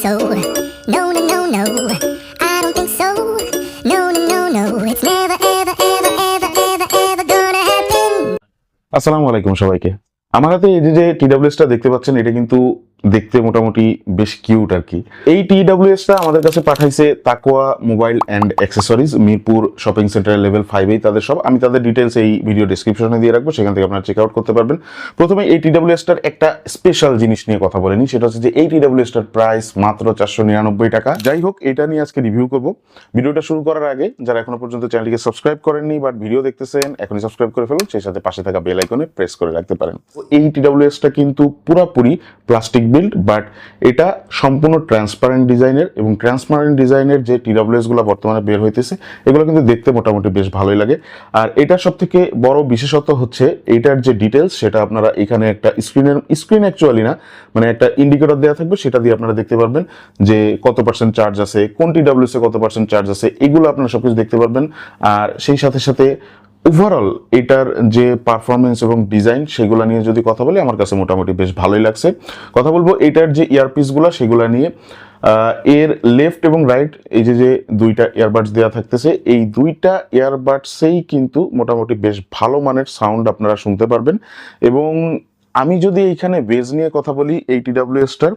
so. No, no, no, no. I don't think so. No, no, no, no. It's never, ever, ever, ever, ever, ever gonna happen. আসসালামু আলাইকুম সবাইকে। আমার হাতে এই যে টিডব্লিউএসটা দেখতে পাচ্ছেন, এটা কিন্তু দেখতে মোটামুটি বেশ কিউট আর কি। এই টিডব্লিউএসটা আমাদের কাছে পাঠাইছে তাকওয়া mobile and accessories, Mirpur shopping সেন্টারের লেভেল 5-এই তাদের সব। আমি তাদের ডিটেলস এই ভিডিও ডেসক্রিপশনে দিয়ে রাখবো, সেখান থেকে আপনারা চেক আউট করতে পারবেন। প্রথমে এই টিডব্লিউএসটার একটা স্পেশাল জিনিস নিয়ে কথা বলে নিই, সেটা হচ্ছে যে এই টিডব্লিউএসটার প্রাইস মাত্র 499 টাকা। যাই হোক, এটা নিয়ে আজকে রিভিউ করব। ভিডিওটা শুরু করার আগে যারা এখনো পর্যন্ত চ্যানেলটিকে সাবস্ক্রাইব করেননি বাট ভিডিও দেখতেছেন, এখনই সাবস্ক্রাইব করে ফেলুন, সেই সাথে পাশে থাকা বেল আইকনে প্রেস করে রাখতে পারেন। এই টিডব্লিউএসটা কিন্তু পুরোপুরি প্লাস্টিক বিল্ড, বাট এটা সম্পূর্ণ ট্রান্সপারেন্ট ডিজাইনের, এবং ট্রান্সপারেন্ট ডিজাইনের যে টিডব্লিউএস গুলো বর্তমানে বের হইতেছে এগুলো কিন্তু দেখতে মোটামুটি বেশ ভালোই লাগে। আর এটার সব থেকে বড় বিশেষত্ব হচ্ছে এটার যে ডিটেলস, সেটা আপনারা এখানে একটা স্ক্রিন অ্যাকচুয়ালি না, মানে একটা ইন্ডিকেটর দেওয়া থাকবে, সেটা দিয়ে আপনারা দেখতে পারবেন যে কত পার্সেন্ট চার্জ আছে, কোন টিডব্লিউএস এ কত পার্সেন্ট চার্জ আছে, এগুলো আপনারা সবকিছু দেখতে পারবেন। আর সেই সাথে সাথে ওভারঅল এটার যে পারফরমেন্স এবং ডিজাইন সেগুলো নিয়ে যদি কথা বলি, আমার কাছে মোটামুটি বেশ ভালোই লাগছে। কথা বলবো এটার যে ইয়ারপিসগুলো সেগুলো নিয়ে। এর লেফট এবং রাইট এই যে দুইটা ইয়ারবাডস দেওয়া থাকতেছে, এই দুইটা ইয়ারবাডসেই কিন্তু মোটামুটি বেশ ভালো মানের সাউন্ড আপনারা শুনতে পারবেন। এবং আমি যদি এইখানে বেজ নিয়ে কথা বলি, এই টিডব্লিউএসটার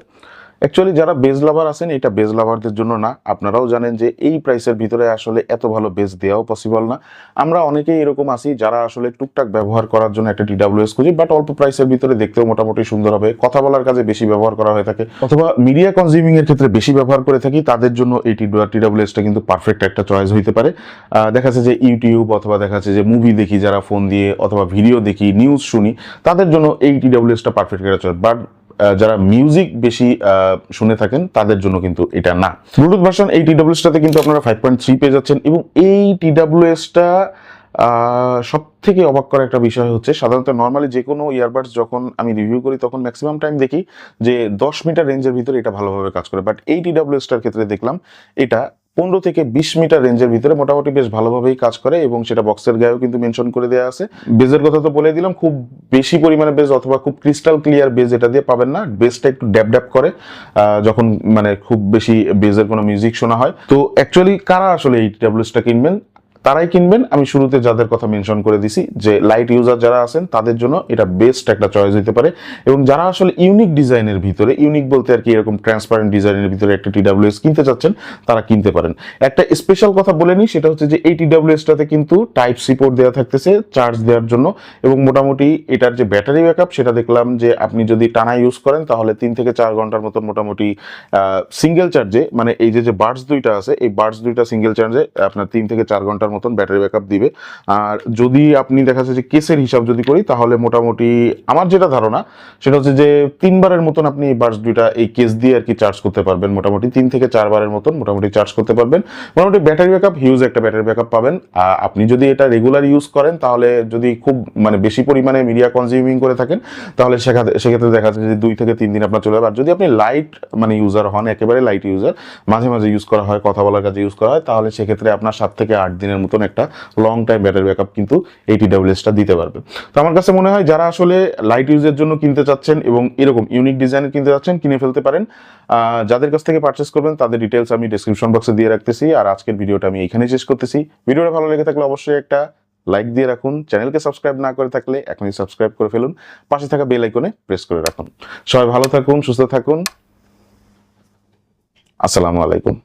অ্যাকচুয়ালি যারা বেজ লাভার আছেন, এটা বেজ লাভারদের জন্য না। আপনারাও জানেন যে এই প্রাইসের ভিতরে আসলে এত ভালো বেজ দেওয়াও পসিবল না। আমরা অনেকেই এরকম আছি যারা আসলে টুকটাক ব্যবহার করার জন্য একটা টিডব্লিউএস খুঁজি, বাট অল্প প্রাইসের ভিতরে দেখতেও মোটামুটি সুন্দর হবে, কথা বলার কাজে বেশি ব্যবহার করা হয়ে থাকে, অথবা মিডিয়া কনজিউমিং এর ক্ষেত্রে বেশি ব্যবহার করে থাকি, তাদের জন্য এই টিডব্লিউএসটা কিন্তু পারফেক্ট একটা চয়েস হইতে পারে। দেখা যাচ্ছে যে ইউটিউব অথবা দেখা যাচ্ছে যে মুভি দেখি যারা ফোন দিয়ে, অথবা ভিডিও দেখি, নিউজ শুনি, তাদের জন্য এই টিডব্লিউএসটা পারফেক্ট একটা চয়েস। বাট যারা মিউজিক বেশি শুনে থাকেন তাদের জন্য কিন্তু এটা না। ব্লুটুথ ভার্সন এই টিডব্লিউএসটাতে কিন্তু আপনারা 5.3 পেয়ে যাচ্ছেন। এবং এই টিডব্লিউএসটা সব থেকে অবাক করা একটা বিষয় হচ্ছে, সাধারণত নর্মালি যে কোনো ইয়ারবাডস যখন আমি রিভিউ করি তখন ম্যাক্সিমাম টাইম দেখি যে 10 মিটার রেঞ্জের ভিতরে এটা ভালোভাবে কাজ করে, বাট এই টিডব্লিউএসটার ক্ষেত্রে দেখলাম এটা 15 থেকে 20 মিটার রেঞ্জের ভিতরে মোটামুটি বেশ ভালোভাবেই কাজ করে, এবং সেটা বক্সের গায়েও কিন্তু মেনশন করে দেওয়া আছে। বেজের কথা তো বলে দিলাম, খুব বেশি পরিমাণে বেজ অথবা খুব ক্রিস্টাল ক্লিয়ার বেজ এটা দিয়ে পাবেন না। বেজটা একটু ড্যাব ড্যাব করে যখন মানে খুব বেশি বেজের কোনো মিউজিক শোনা হয়। তো অ্যাকচুয়ালি কারা আসলে এই টিডব্লিউএসটা কিনবেন, তারাই কিনবেন। আমি শুরুতে যাদের কথা মেনশন করে দিছি যে লাইট ইউজার যারা আছেন তাদের জন্য এটা বেস্ট একটা চয়েস হতে পারে। এবং যারা আসলে ইউনিক ডিজাইনের ভিতরে, ইউনিক বলতে আর কি এরকম ট্রান্সপারেন্ট ডিজাইনের ভিতরে একটা টিডব্লিউএস কিনতে চাচ্ছেন, তারা কিনতে পারেন। একটা স্পেশাল কথা বলে নিই, সেটা হচ্ছে যে এই টিডব্লিউএসটাতে কিন্তু টাইপ সি পোর্ট দেওয়া থাকতেছে চার্জ দেওয়ার জন্য। এবং মোটামুটি এটার যে ব্যাটারি ব্যাকআপ, সেটা দেখলাম যে আপনি যদি টানা ইউজ করেন তাহলে 3 থেকে 4 ঘন্টার মতন মোটামুটি সিঙ্গেল চার্জে, মানে এই যে বাডস দুইটা আছে, এই বাডস দুইটা সিঙ্গেল চার্জে আপনার 3 থেকে 4 ঘন্টার মতন ব্যাটারি ব্যাকআপ দিবে। আর যদি আপনি দেখা যাচ্ছে যে কেসের হিসাব যদি করি, তাহলে মোটামুটি আমার যেটা ধারণা সেটা হচ্ছে যে 3 বারের মতন আপনি এই বাডস দুইটা এই কেস দিয়ে আর কি চার্জ করতে পারবেন, মোটামুটি 3 থেকে 4 বারের মতন মোটামুটি চার্জ করতে পারবেন। মোটামুটি ব্যাটারি ব্যাকআপ, হিউজ একটা ব্যাটারি ব্যাকআপ পাবেন। আপনি যদি এটা রেগুলার ইউজ করেন, তাহলে যদি খুব মানে বেশি পরিমাণে মিডিয়া কনজিউমিং করে থাকেন, তাহলে সেক্ষেত্রে দেখা যাচ্ছে যে 2 থেকে 3 দিন আপনার চলে যাবে। আর যদি আপনি লাইট মানে ইউজার হন, একেবারে লাইট ইউজার, মাঝে মাঝে ইউজ করা হয়, কথা বলার কাজে ইউজ করা হয়, তাহলে সেক্ষেত্রে আপনার 7 থেকে 8 দিনের মতন একটা লং টাইম ব্যাটারি ব্যাকআপ কিন্তু এই টিডব্লিউএসটা দিতে পারবে। তো আমার কাছে মনে হয় যারা আসলে লাইট ইউজের জন্য কিনতে চাচ্ছেন এবং এরকম ইউনিক ডিজাইনের কিনতে চাচ্ছেন, কিনে ফেলতে পারেন। যাদের কাছ থেকে পারচেস করবেন তাদের ডিটেলস আমি ডেসক্রিপশন বক্সে দিয়ে রাখতেছি। আর আজকের ভিডিওটা আমি এখানেই শেষ করতেছি। ভিডিওটা ভালো লেগে থাকলে অবশ্যই একটা লাইক দিয়ে রাখুন। চ্যানেলকে সাবস্ক্রাইব না করে থাকলে এখনই সাবস্ক্রাইব করে ফেলুন, পাশে থাকা বেল আইকনে প্রেস করে রাখুন। সবাই ভালো থাকুন, সুস্থ থাকুন। আসসালামু আলাইকুম।